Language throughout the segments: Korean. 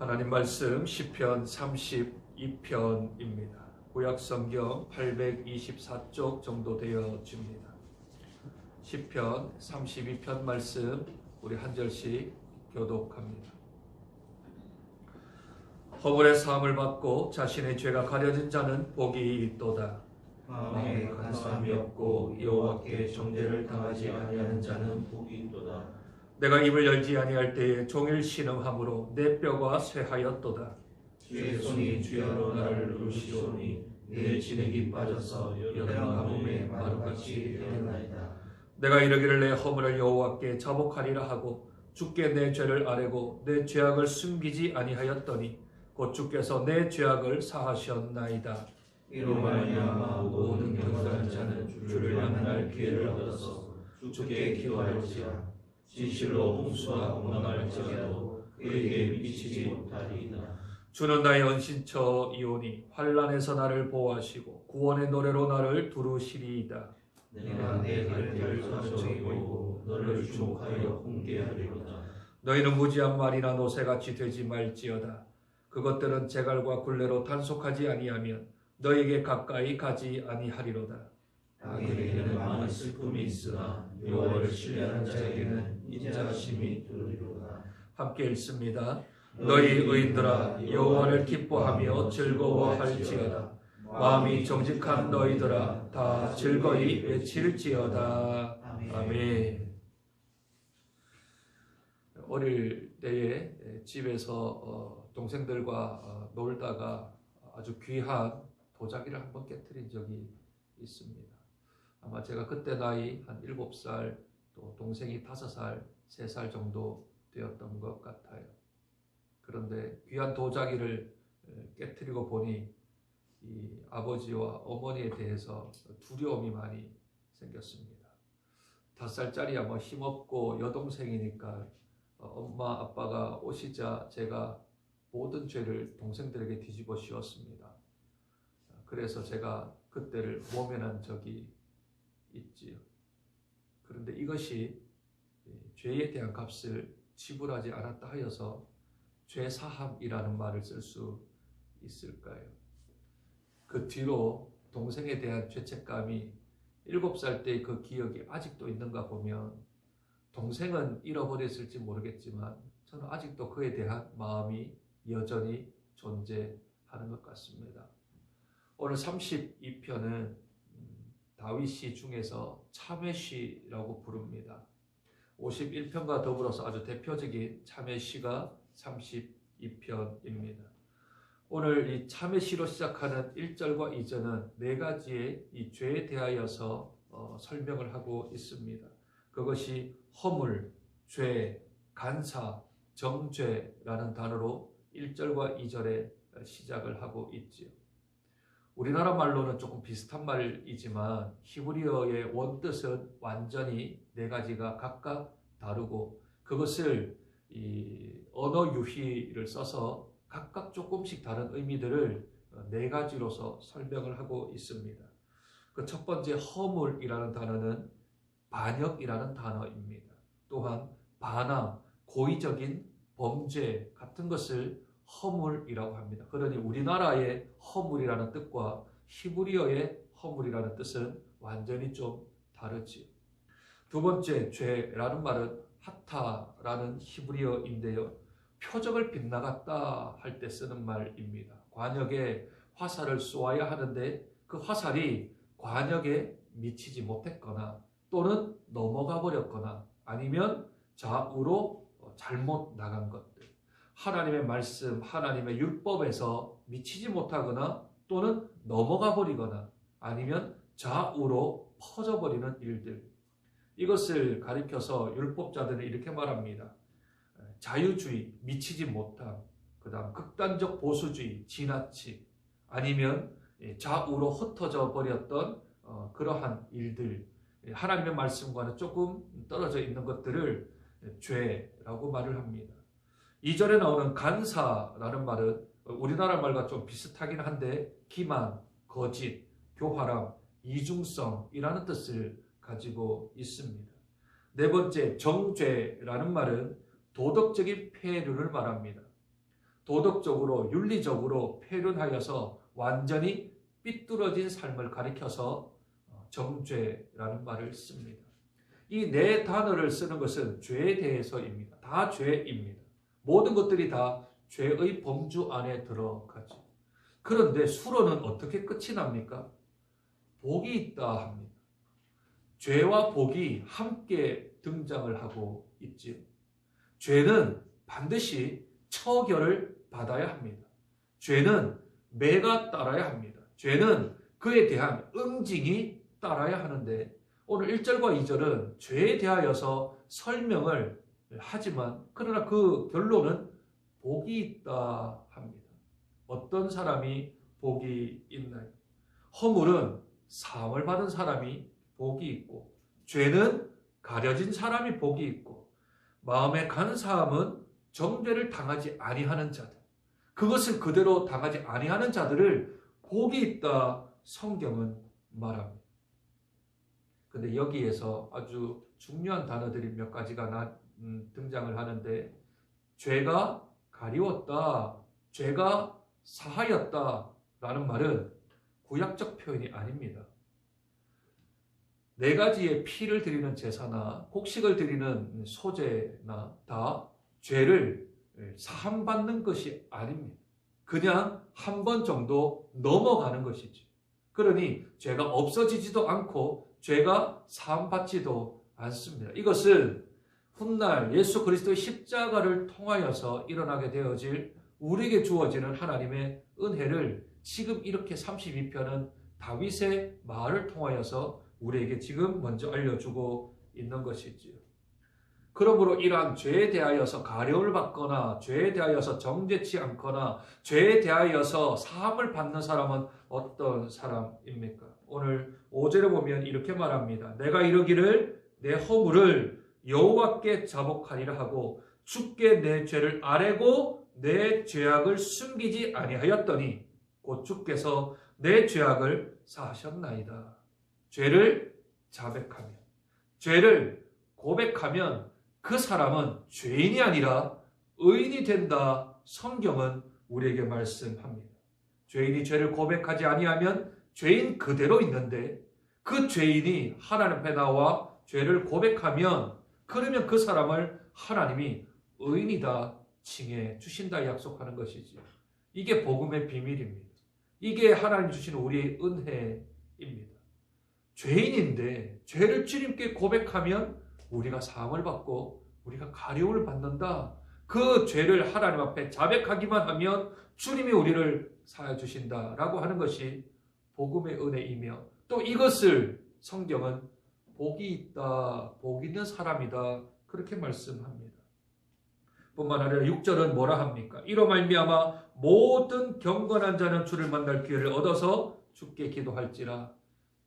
하나님 말씀 시편 32편입니다. 구약성경 824쪽 정도 되어집니다. 시편 32편 말씀 우리 한 절씩 교독합니다. 허물의 사함을 받고 자신의 죄가 가려진 자는 복이 있도다. 마음에 간사함이 없고 여호와께 정죄를 당하지 아니하는 자는 복이 있도다. 내가 입을 열지 아니할 때에 종일 신음함으로 내 뼈가 쇠하였도다. 주의 손이 주야로 나를 누르시오니 내 진액이 빠져서 여름 가뭄에 마루같이 되었나이다. 내가 이르기를 내 허물을 여호와께 자복하리라 하고 주께 내 죄를 아뢰고 내 죄악을 숨기지 아니하였더니 곧 주께서 내 죄악을 사하셨나이다. 이로 말미암아 모든 경건한 자는 주를 만날 기회를 얻어서 주께 기도할지라. 진실로 홍수와 공망할지라도 그에게 미치지 못하리이다. 주는 나의 은신처이오니 환난에서 나를 보호하시고 구원의 노래로 나를 두루시리이다. 내가 내 갈대를 저쪽에 보이고 너를 주목하여 훈계하리로다. 너희는 무지한 말이나 노새같이 되지 말지어다. 그것들은 재갈과 굴레로 단속하지 아니하면 너에게 가까이 가지 아니하리로다. 악인에게는 많은 슬픔이 있으나 여호와를 신뢰하는 자에게는 인자하심이 두루리로다. 함께 읽습니다. 너희 의인들아 여호와를 기뻐하며 즐거워할지어다. 마음이 정직한 너희들아 다 즐거이 외칠지어다. 아멘. 어릴 때에 집에서 동생들과 놀다가 아주 귀한 도자기를 한번 깨트린 적이 있습니다. 아마 제가 그때 나이 한 7살, 또 동생이 5살, 3살 정도 되었던 것 같아요. 그런데 귀한 도자기를 깨트리고 보니 이 아버지와 어머니에 대해서 두려움이 많이 생겼습니다. 5살짜리야 뭐 힘없고 여동생이니까 엄마 아빠가 오시자 제가 모든 죄를 동생들에게 뒤집어 씌웠습니다. 그래서 제가 그때를 모면한 적이 있지요. 그런데 이것이 죄에 대한 값을 지불하지 않았다 하여서 죄사함이라는 말을 쓸 수 있을까요? 그 뒤로 동생에 대한 죄책감이 7살 때의 그 기억이 아직도 있는가 보면 동생은 잃어버렸을지 모르겠지만 저는 아직도 그에 대한 마음이 여전히 존재하는 것 같습니다. 오늘 32편은 다윗시 중에서 참회시라고 부릅니다. 51편과 더불어서 아주 대표적인 참회시가 32편입니다. 오늘 이 참회시로 시작하는 1절과 2절은 4가지의 이 죄에 대하여서 설명을 하고 있습니다. 그것이 허물, 죄, 간사, 정죄라는 단어로 1절과 2절에 시작을 하고 있지요. 우리나라 말로는 조금 비슷한 말이지만 히브리어의 원뜻은 완전히 4가지가 각각 다르고 그것을 이 언어 유희를 써서 각각 조금씩 다른 의미들을 4가지로서 설명을 하고 있습니다. 그 첫 번째 허물이라는 단어는 반역이라는 단어입니다. 또한 반항, 고의적인 범죄 같은 것을 허물이라고 합니다. 그러니 우리나라의 허물이라는 뜻과 히브리어의 허물이라는 뜻은 완전히 좀 다르지요. 두 번째 죄라는 말은 하타라는 히브리어인데요. 표적을 빗나갔다 할 때 쓰는 말입니다. 관역에 화살을 쏘아야 하는데 그 화살이 관역에 미치지 못했거나 또는 넘어가 버렸거나 아니면 좌우로 잘못 나간 것들. 하나님의 말씀, 하나님의 율법에서 미치지 못하거나 또는 넘어가 버리거나 아니면 좌우로 퍼져버리는 일들. 이것을 가리켜서 율법자들은 이렇게 말합니다. 자유주의, 미치지 못함, 그 다음 극단적 보수주의, 지나치, 아니면 좌우로 흩어져 버렸던 그러한 일들, 하나님의 말씀과는 조금 떨어져 있는 것들을 죄라고 말을 합니다. 2절에 나오는 간사라는 말은 우리나라 말과 좀 비슷하긴 한데 기만, 거짓, 교활함, 이중성이라는 뜻을 가지고 있습니다. 네 번째 정죄라는 말은 도덕적인 폐륜을 말합니다. 도덕적으로 윤리적으로 표현하여서 완전히 삐뚤어진 삶을 가리켜서 정죄라는 말을 씁니다. 이 네 단어를 쓰는 것은 죄에 대해서입니다. 다 죄입니다. 모든 것들이 다 죄의 범주 안에 들어가죠. 그런데 수로는 어떻게 끝이 납니까? 복이 있다 합니다. 죄와 복이 함께 등장을 하고 있지요. 죄는 반드시 처결을 받아야 합니다. 죄는 매가 따라야 합니다. 죄는 그에 대한 응징이 따라야 하는데 오늘 1절과 2절은 죄에 대하여서 설명을 하지만 그러나 그 결론은 복이 있다 합니다. 어떤 사람이 복이 있나요? 허물은 사함을 받은 사람이 복이 있고 죄는 가려진 사람이 복이 있고 마음의 간사함은 정죄를 당하지 아니하는 자들, 그것을 그대로 당하지 아니하는 자들을 복이 있다 성경은 말합니다. 근데 여기에서 아주 중요한 단어들이 몇 가지가 등장을 하는데 죄가 가리웠다, 죄가 사하였다 라는 말은 구약적 표현이 아닙니다. 네 가지의 피를 드리는 제사나 곡식을 드리는 소제나 다 죄를 사함받는 것이 아닙니다. 그냥 한 번 정도 넘어가는 것이지. 그러니 죄가 없어지지도 않고 죄가 사함받지도 않습니다. 이것은 훗날 예수 그리스도의 십자가를 통하여서 일어나게 되어질 우리에게 주어지는 하나님의 은혜를 지금 이렇게 32편은 다윗의 말을 통하여서 우리에게 지금 먼저 알려주고 있는 것이지요. 그러므로 이러한 죄에 대하여서 가려움을 받거나 죄에 대하여서 정죄치 않거나 죄에 대하여서 사함을 받는 사람은 어떤 사람입니까? 오늘 5절에 보면 이렇게 말합니다. 내가 이르기를 내 허물을 여호와께 자복하리라 하고 주께 내 죄를 아뢰고 내 죄악을 숨기지 아니하였더니 곧 주께서 내 죄악을 사하셨나이다. 죄를 자백하면, 죄를 고백하면 그 사람은 죄인이 아니라 의인이 된다. 성경은 우리에게 말씀합니다. 죄인이 죄를 고백하지 아니하면 죄인 그대로 있는데 그 죄인이 하나님 앞에 나와 죄를 고백하면 그러면 그 사람을 하나님이 의인이다 칭해 주신다 약속하는 것이지. 이게 복음의 비밀입니다. 이게 하나님 주시는 우리의 은혜입니다. 죄인인데 죄를 주님께 고백하면 우리가 사함을 받고 우리가 가려움을 받는다. 그 죄를 하나님 앞에 자백하기만 하면 주님이 우리를 사하여 주신다라고 하는 것이 복음의 은혜이며 또 이것을 성경은 복이 있다, 복 있는 사람이다 그렇게 말씀합니다. 뿐만 아니라 6절은 뭐라 합니까? 이로 말미암아 모든 경건한 자는 주를 만날 기회를 얻어서 주께 기도할지라.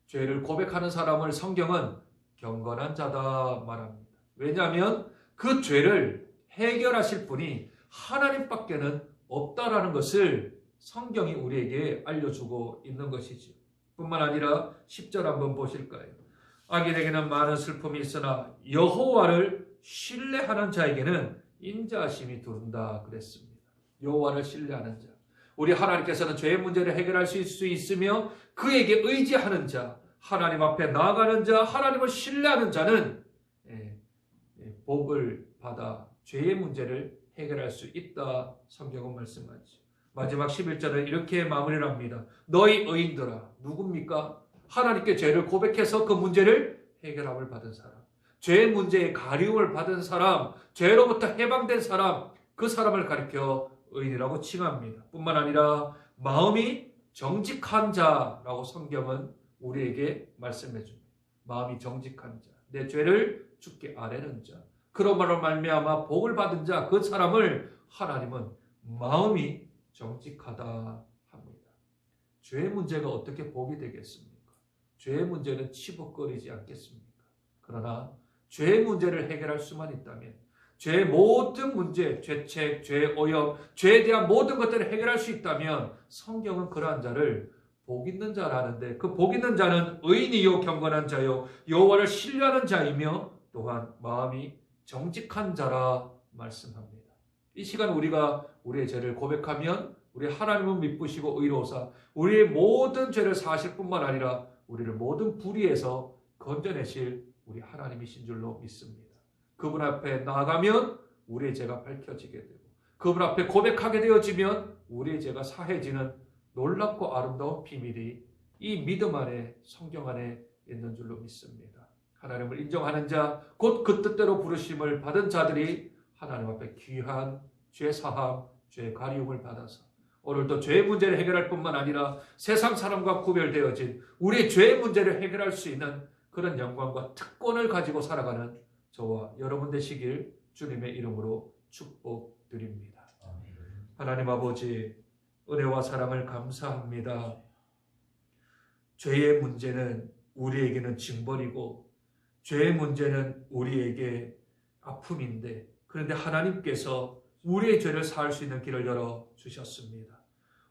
죄를 고백하는 사람을 성경은 경건한 자다 말합니다. 왜냐하면 그 죄를 해결하실 분이 하나님밖에는 없다라는 것을 성경이 우리에게 알려주고 있는 것이죠. 뿐만 아니라 10절 한번 보실까요? 악인에게는 많은 슬픔이 있으나 여호와를 신뢰하는 자에게는 인자하심이 두른다 그랬습니다. 여호와를 신뢰하는 자. 우리 하나님께서는 죄의 문제를 해결할 수 있으며 그에게 의지하는 자, 하나님 앞에 나아가는 자, 하나님을 신뢰하는 자는 복을 받아 죄의 문제를 해결할 수 있다 성경은 말씀하죠. 마지막 11절은 이렇게 마무리를 합니다. 너희 의인들아, 누굽니까? 하나님께 죄를 고백해서 그 문제를 해결함을 받은 사람, 죄의 문제에 가리움을 받은 사람, 죄로부터 해방된 사람, 그 사람을 가리켜 의인이라고 칭합니다. 뿐만 아니라 마음이 정직한 자라고 성경은 우리에게 말씀해 줍니다. 마음이 정직한 자, 내 죄를 주께 아뢰는 자, 그러므로 말미암아 복을 받은 자, 그 사람을 하나님은 마음이 정직하다 합니다. 죄의 문제가 어떻게 복이 되겠습니까? 죄의 문제는 치부거리지 않겠습니까? 그러나 죄의 문제를 해결할 수만 있다면 죄의 모든 문제, 죄책, 죄의 오염, 죄에 대한 모든 것들을 해결할 수 있다면 성경은 그러한 자를 복 있는 자라는데 그 복 있는 자는 의인이요 경건한 자요 여호와를 신뢰하는 자이며 또한 마음이 정직한 자라 말씀합니다. 이 시간 우리가 우리의 죄를 고백하면 우리 하나님은 미쁘시고 의로우사 우리의 모든 죄를 사하실 뿐만 아니라 우리를 모든 불의에서 건져내실 우리 하나님이신 줄로 믿습니다. 그분 앞에 나아가면 우리의 죄가 밝혀지게 되고 그분 앞에 고백하게 되어지면 우리의 죄가 사해지는 놀랍고 아름다운 비밀이 이 믿음 안에 성경 안에 있는 줄로 믿습니다. 하나님을 인정하는 자, 곧 그 뜻대로 부르심을 받은 자들이 하나님 앞에 귀한 죄 사함, 죄 가리움을 받아서 오늘도 죄의 문제를 해결할 뿐만 아니라 세상 사람과 구별되어진 우리의 죄의 문제를 해결할 수 있는 그런 영광과 특권을 가지고 살아가는 저와 여러분 되시길 주님의 이름으로 축복드립니다. 하나님 아버지, 은혜와 사랑을 감사합니다. 죄의 문제는 우리에게는 징벌이고 죄의 문제는 우리에게 아픔인데 그런데 하나님께서 우리의 죄를 사할 수 있는 길을 열어주셨습니다.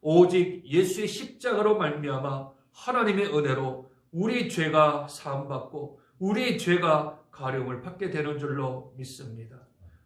오직 예수의 십자가로 말미암아 하나님의 은혜로 우리의 죄가 사함받고 우리의 죄가 가려움을 받게 되는 줄로 믿습니다.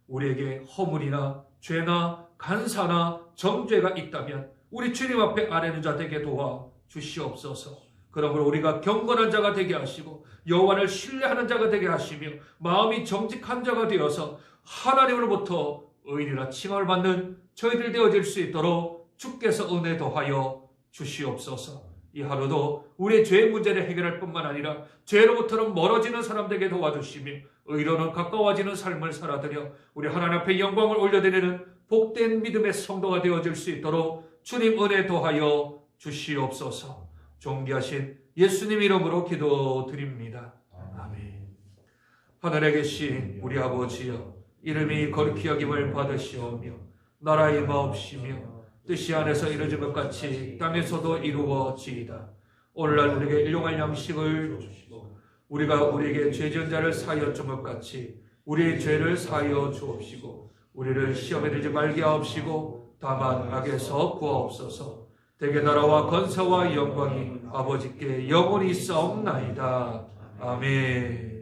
우리에게 허물이나 죄나 간사나 정죄가 있다면 우리 주님 앞에 아뢰는 자 되게 도와 주시옵소서. 그러므로 우리가 경건한 자가 되게 하시고 여호와를 신뢰하는 자가 되게 하시며 마음이 정직한 자가 되어서 하나님으로부터 의인이라 칭함을 받는 저희들 되어질 수 있도록 주께서 은혜 더하여 주시옵소서. 이 하루도 우리의 죄의 문제를 해결할 뿐만 아니라 죄로부터는 멀어지는 사람 되게 도와주시며 의로는 가까워지는 삶을 살아드려 우리 하나님 앞에 영광을 올려드리는 복된 믿음의 성도가 되어질 수 있도록 주님 은혜 더하여 주시옵소서. 존귀하신 예수님 이름으로 기도드립니다. 아멘. 하늘에 계신 우리 아버지여, 이름이 거룩히 여김을 받으시오며 나라의 마옵시며 뜻이 안에서 이루어진 것 같이 땅에서도 이루어지이다. 오늘날 우리에게 일용할 양식을 주시고 우리가 우리에게 죄 지은 자를 사하여 준 것 같이 우리의 죄를 사하여 주옵시고 우리를 시험에 들지 말게 하옵시고 다만 악에서 구하옵소서. 대개 나라와 권세와 영광이 아버지께 영원히 있사옵나이다. 아멘.